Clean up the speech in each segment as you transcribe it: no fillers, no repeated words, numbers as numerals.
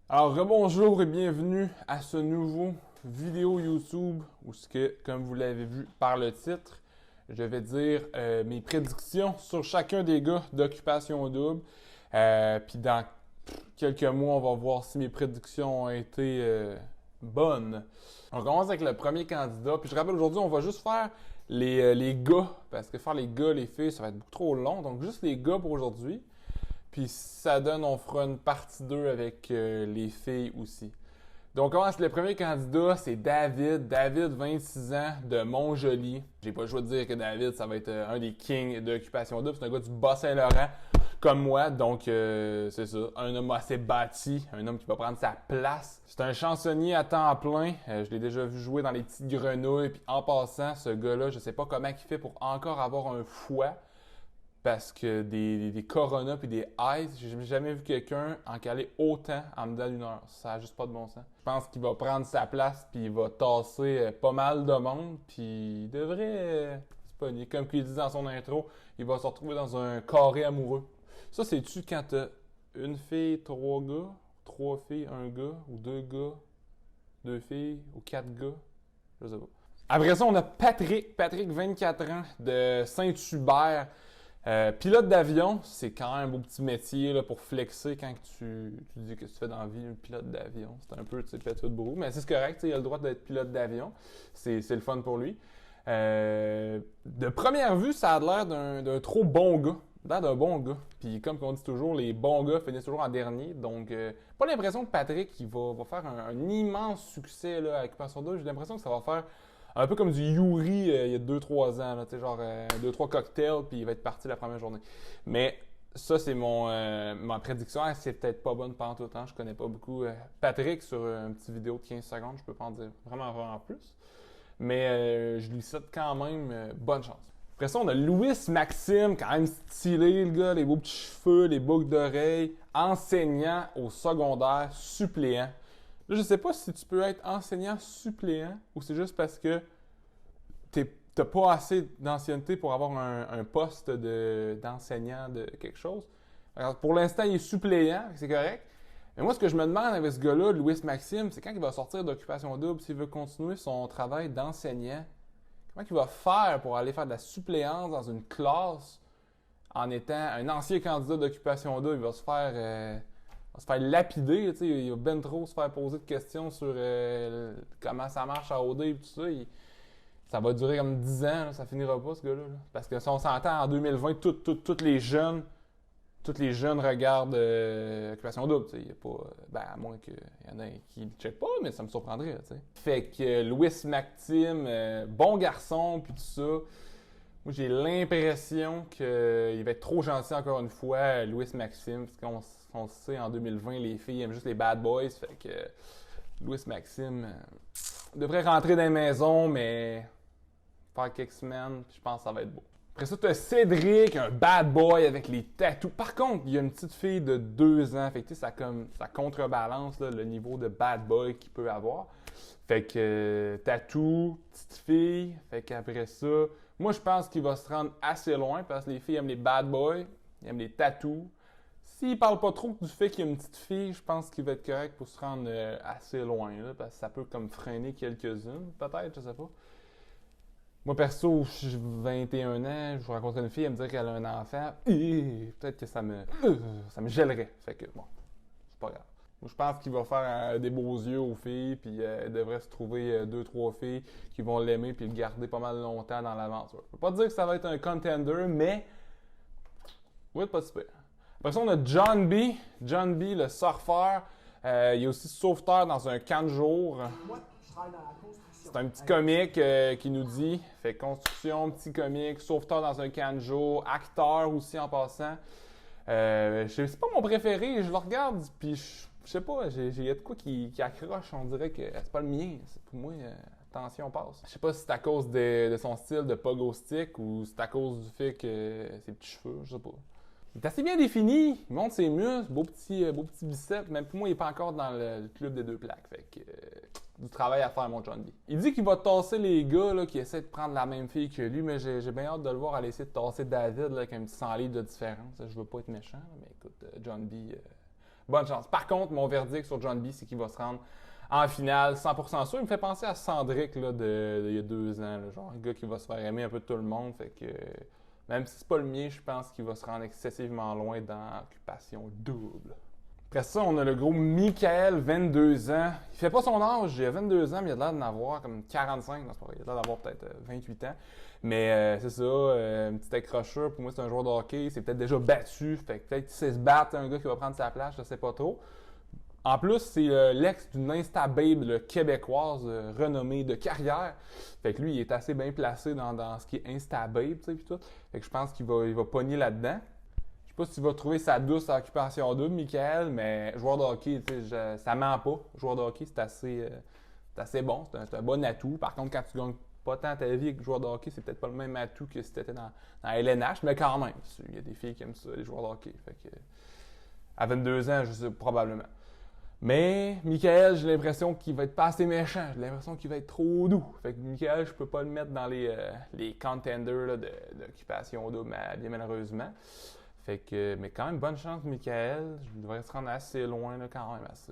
Alors, rebonjour et bienvenue à ce nouveau vidéo YouTube où ce que, comme vous l'avez vu par le titre, je vais dire mes prédictions sur chacun des gars d'Occupation Double. Puis dans quelques mois, on va voir si mes prédictions ont été bonnes. On commence avec le premier candidat. Puis je rappelle, aujourd'hui, on va juste faire les gars, parce que faire les gars, les filles, ça va être beaucoup trop long. Donc juste les gars pour aujourd'hui. Puis si ça donne, on fera une partie 2 avec les filles aussi. Donc on commence le premier candidat, c'est David. David, 26 ans, de Montjoly. J'ai pas le choix de dire que David, ça va être un des kings d'Occupation Double. C'est un gars du Bas-Saint-Laurent, comme moi. Donc c'est ça, un homme assez bâti, un homme qui va prendre sa place. C'est un chansonnier à temps plein. Je l'ai déjà vu jouer dans les petites grenouilles. Puis en passant, ce gars-là, je sais pas comment il fait pour encore avoir un foie. Parce que des Corona puis des Ice, j'ai jamais vu quelqu'un en caler autant en dedans d'une heure. Ça a juste pas de bon sens. Je pense qu'il va prendre sa place puis il va tasser pas mal de monde puis il devrait se pogner. Comme qu'il dit dans son intro, il va se retrouver dans un carré amoureux. Ça, c'est-tu quand t'as une fille, trois gars, trois filles, un gars, ou deux gars, deux filles, ou quatre gars? Je sais pas. Après ça, on a Patrick. Patrick, 24 ans, de Saint-Hubert. Pilote d'avion, c'est quand même un beau petit métier là, pour flexer quand tu dis que tu fais dans la vie un pilote d'avion. C'est un peu, tu sais, pétu de brou, mais c'est correct, il a le droit d'être pilote d'avion. C'est le fun pour lui. De première vue, ça a l'air d'un trop bon gars. L'air d'un bon gars. Puis comme on dit toujours, les bons gars finissent toujours en dernier. Donc, pas l'impression que Patrick il va faire un immense succès là, avec Occupation Double. J'ai l'impression que ça va faire un peu comme du Yuri il y a 2-3 ans, tu sais, genre 2-3 cocktails, puis il va être parti la première journée. Mais ça, c'est ma prédiction. C'est peut-être pas bonne pendant tout le temps. Je connais pas beaucoup Patrick sur une petite vidéo de 15 secondes. Je peux pas en dire vraiment plus. Mais je lui souhaite quand même bonne chance. Après ça, on a Louis Maxime, quand même stylé, le gars, les beaux petits cheveux, les boucles d'oreilles, enseignant au secondaire, suppléant. Là, je sais pas si tu peux être enseignant suppléant ou c'est juste parce que t'as pas assez d'ancienneté pour avoir un poste d'enseignant de quelque chose. Alors, pour l'instant, il est suppléant, c'est correct. Mais moi, ce que je me demande avec ce gars-là, Louis Maxime, c'est quand il va sortir d'Occupation Double, s'il veut continuer son travail d'enseignant, comment il va faire pour aller faire de la suppléance dans une classe en étant un ancien candidat d'Occupation Double? Il va se faire lapider, tu sais, il va ben trop se faire poser de questions sur comment ça marche à OD et tout ça. Ça va durer comme 10 ans, là, ça finira pas ce gars-là. Là. Parce que si on s'entend en 2020, tous les jeunes regardent Occupation Double. Il y a pas, à moins qu'il y en ait qui ne checkent pas, mais ça me surprendrait. Là, fait que Louis Maxime, bon garçon, puis tout ça. Moi, j'ai l'impression qu'il va être trop gentil encore une fois, Louis Maxime, parce qu'on sait, en 2020, les filles aiment juste les bad boys, fait que Louis Maxime devrait rentrer dans la maison, mais faire quelques semaines, puis je pense que ça va être beau. Après ça, t'as Cédric, un bad boy avec les tatous. Par contre, il y a une petite fille de 2 ans, fait que ça contrebalance là, le niveau de bad boy qu'il peut avoir. Fait que tatou, petite fille, fait qu'après ça, moi je pense qu'il va se rendre assez loin parce que les filles aiment les bad boys, ils aiment les tatous. S'il parle pas trop du fait qu'il y a une petite fille, je pense qu'il va être correct pour se rendre assez loin là, parce que ça peut comme freiner quelques-unes, peut-être, je sais pas. Moi perso, j'ai 21 ans, je rencontre une fille, elle me dit qu'elle a un enfant, et peut-être que ça me gèlerait. Fait que bon, c'est pas grave. Moi, je pense qu'il va faire des beaux yeux aux filles, puis il devrait se trouver 2-3 filles qui vont l'aimer puis le garder pas mal longtemps dans l'aventure. Je peux pas dire que ça va être un contender, mais oui, pas super. Après ça, on a John B. John B, le surfeur. Il est aussi sauveteur dans un camp de jour. Moi, je travaille dans la construction. C'est un petit comique qui nous dit, fait construction, petit comique, sauveteur dans un camp de jour, acteur aussi en passant. C'est pas mon préféré, je le regarde, puis je sais pas, il y a de quoi qui accroche, on dirait que c'est pas le mien. C'est pour moi, attention, passe. Je sais pas si c'est à cause de son style de pogo stick ou c'est à cause du fait que ses petits cheveux, je sais pas. Il est assez bien défini, il monte ses muscles, beau petit biceps. Même pour moi, il est pas encore dans le club des 2 plaques. Fait que du travail à faire, mon John B. Il dit qu'il va tasser les gars là, qui essaient de prendre la même fille que lui, mais j'ai bien hâte de le voir aller essayer de tasser David là, avec un petit 100 livres de différence. Je veux pas être méchant, mais écoute, John B, bonne chance. Par contre, mon verdict sur John B, c'est qu'il va se rendre en finale 100% sûr. Il me fait penser à Cendric là, il y a 2 ans, là, genre un gars qui va se faire aimer un peu de tout le monde. Fait que même si c'est pas le mien, je pense qu'il va se rendre excessivement loin dans Occupation Double. Après ça, on a le gros Michael, 22 ans. Il fait pas son âge, il a 22 ans, mais il a l'air d'en avoir comme 45. Non, c'est pas vrai, il a l'air d'avoir peut-être 28 ans. Mais c'est ça, une petite accrocheur. Pour moi, c'est un joueur de hockey. Il s'est peut-être déjà battu. Fait que peut-être qu'il sait se battre, un gars qui va prendre sa place, je sais pas trop. En plus, c'est l'ex d'une Instababe québécoise renommée de carrière. Fait que lui, il est assez bien placé dans ce qui est Instababe, tu sais, pis tout. Fait que je pense qu'il va pogner là-dedans. Je sais pas s'il va trouver sa douce à Occupation Double, Michael, mais joueur de hockey, ça ment pas. Joueur de hockey, c'est assez bon, c'est un bon atout. Par contre, quand tu gagnes pas tant ta vie avec joueur de hockey, c'est peut-être pas le même atout que si tu étais dans LNH, mais quand même, il y a des filles qui aiment ça, les joueurs de hockey. Fait que, à 22 ans, je sais probablement. Mais Michael, j'ai l'impression qu'il va être pas assez méchant. J'ai l'impression qu'il va être trop doux. Fait que Michael, je peux pas le mettre dans les contenders d'Occupation Double, bien malheureusement. Fait que, mais quand même, bonne chance, Michael. Je devrais se rendre assez loin, là, quand même, assez.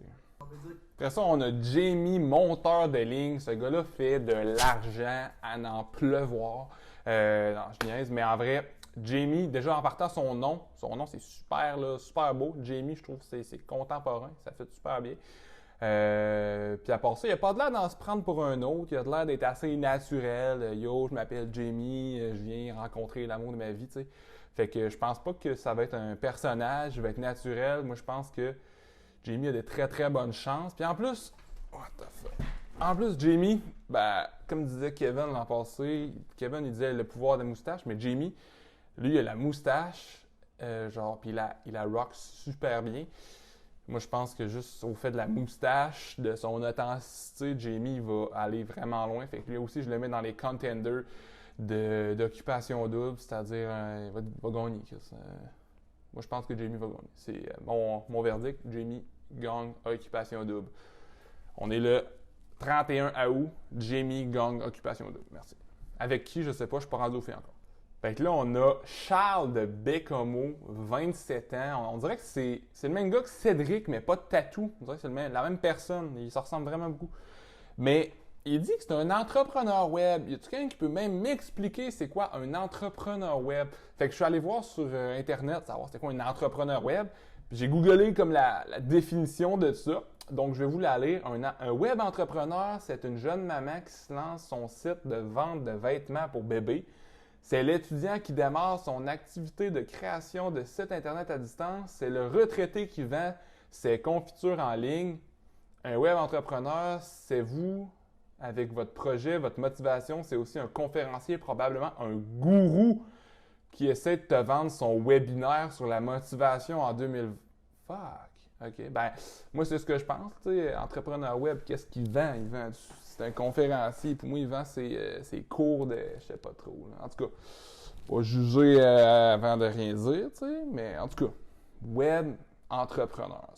Après ça, on a Jamie, monteur de ligne. Ce gars-là fait de l'argent à n'en pleuvoir. Non, je niaise, mais en vrai, Jamie, déjà en partant son nom c'est super, là, super beau. Jamie, je trouve que c'est contemporain, ça fait super bien. Puis à part ça, il a pas de l'air d'en se prendre pour un autre. Il a de l'air d'être assez naturel. Yo, je m'appelle Jamie, je viens rencontrer l'amour de ma vie, tu sais. Fait que je pense pas que ça va être un personnage, il va être naturel. Moi, je pense que Jamie a de très très bonnes chances. Puis en plus, what the fuck? En plus, Jamie, ben, comme disait Kevin l'an passé, Kevin il disait le pouvoir de la moustache, mais Jamie, lui, il a la moustache, genre, puis il a rock super bien. Moi, je pense que juste au fait de la moustache, de son authenticité, Jamie il va aller vraiment loin. Fait que lui aussi, je le mets dans les contenders d'Occupation Double, c'est-à-dire il va gagner. Moi, je pense que Jamie va gagner. C'est mon verdict. Jamie gagne Occupation Double. On est le 31 août. Jamie gagne Occupation Double. Merci. Avec qui, je sais pas, je suis pas rendu au fait encore. Fait que là, on a Charles de Bécomo, 27 ans. On dirait que c'est le même gars que Cédric, mais pas de tatou. On dirait que c'est la même personne. Il se ressemble vraiment beaucoup. Mais il dit que c'est un entrepreneur web. Y a-t-il quelqu'un qui peut même m'expliquer c'est quoi un entrepreneur web? Fait que je suis allé voir sur Internet, savoir c'est quoi un entrepreneur web. Puis j'ai googlé comme la définition de ça. Donc, je vais vous la lire. Un web entrepreneur, c'est une jeune maman qui se lance son site de vente de vêtements pour bébés. C'est l'étudiant qui démarre son activité de création de site Internet à distance. C'est le retraité qui vend ses confitures en ligne. Un web entrepreneur, c'est vous avec votre projet, votre motivation. C'est aussi un conférencier, probablement un gourou qui essaie de te vendre son webinaire sur la motivation en 2000. Fuck! OK. Ben, moi, c'est ce que je pense. Tu sais, entrepreneur web, qu'est-ce qu'il vend? Il vend c'est un conférencier. Pour moi, il vend ses cours de... Je sais pas trop. Là. En tout cas, pas juger avant de rien dire, tu sais. Mais en tout cas, web entrepreneur,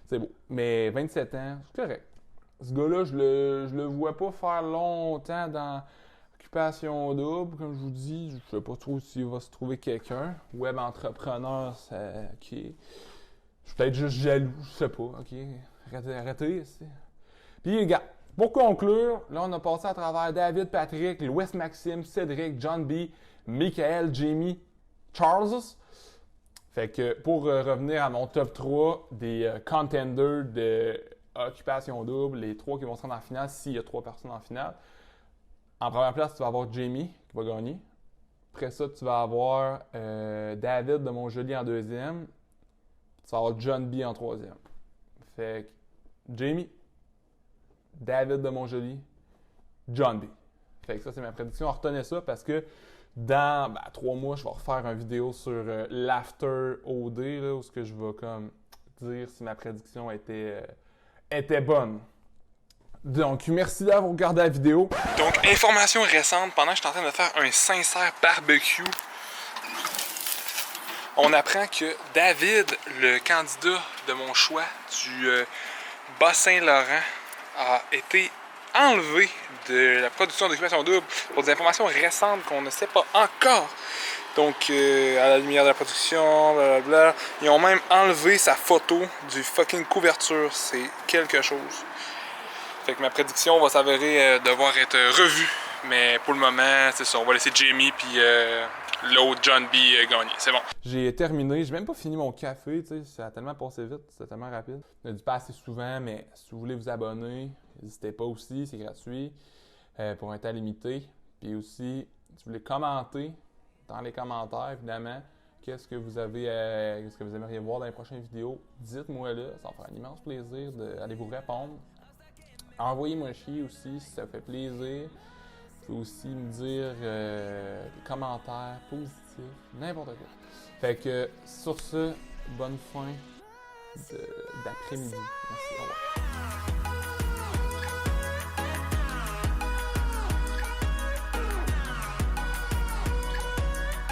c'est beau. Mais 27 ans, c'est correct. Ce gars-là, je le vois pas faire longtemps dans Occupation Double. Comme je vous dis, je sais pas trop s'il va se trouver quelqu'un. Web entrepreneur, c'est OK. Je suis peut-être juste jaloux, je sais pas. OK, arrêtez. Puis, regarde, pour conclure, là, on a passé à travers David, Patrick, Louis Maxime, Cédric, John B, Michael, Jamie, Charles. Fait que pour revenir à mon top 3 des contenders de Occupation Double, les 3 qui vont se rendre en finale, s'il y a 3 personnes en finale. En première place, tu vas avoir Jamie qui va gagner. Après ça, tu vas avoir David de Montjoly en deuxième. Tu vas avoir John B en troisième. Fait que Jamie, David de Montjoly, John B. Fait que ça, c'est ma prédiction. Retenez ça parce que dans 3 mois, je vais refaire une vidéo sur l'After OD, là, où ce que je vais comme dire si ma prédiction était bonne. Donc, merci d'avoir regardé la vidéo. Donc, information récente, pendant que je suis en train de faire un sincère barbecue, on apprend que David, le candidat de mon choix du Bas-Saint-Laurent, a été enlevé de la production d'Occupation Double pour des informations récentes qu'on ne sait pas encore. Donc, à la lumière de la production, blablabla. Ils ont même enlevé sa photo du fucking couverture. C'est quelque chose. Fait que ma prédiction va s'avérer devoir être revue. Mais pour le moment, c'est ça. On va laisser Jamie puis l'autre John B gagner. C'est bon. J'ai terminé. J'ai même pas fini mon café. Tu sais, ça a tellement passé vite. C'était tellement rapide. Je ne le dis pas assez souvent, mais si vous voulez vous abonner, n'hésitez pas aussi. C'est gratuit pour un temps limité. Puis aussi, si vous voulez commenter dans les commentaires, évidemment, qu'est-ce que vous aimeriez voir dans les prochaines vidéos. Dites-moi là. Ça va me faire un immense plaisir d'aller vous répondre. Envoyez-moi chier aussi si ça vous fait plaisir. Vous pouvez aussi me dire des commentaires positifs, n'importe quoi. Fait que sur ce, bonne fin d'après-midi. Merci, au revoir.